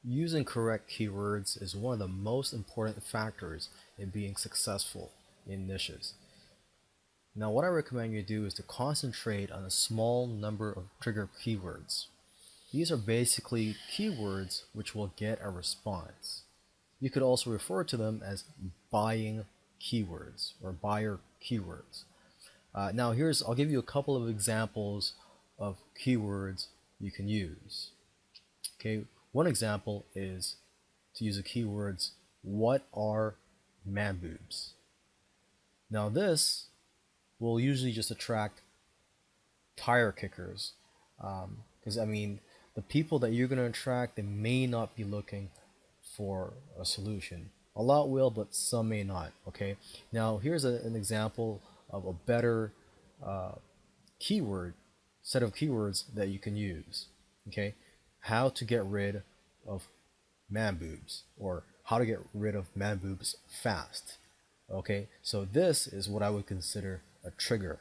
Using correct keywords is one of the most important factors in being successful in niches. Now, what I recommend you do is to concentrate on a small number of trigger keywords. These are basically keywords which will get a response. You could also refer to them as buying keywords or buyer keywords. Now, I'll give you a couple of examples of keywords you can use. Okay, one example is to use the keywords, what are man boobs? Now, this will usually just attract tire kickers. Because, the people that you're going to attract, they may not be looking for a solution. A lot will, but some may not. Okay, now here's an example of a better uh, keyword set of keywords that you can use. Okay, how to get rid of man boobs, or how to get rid of man boobs fast. Okay, so this is what I would consider a trigger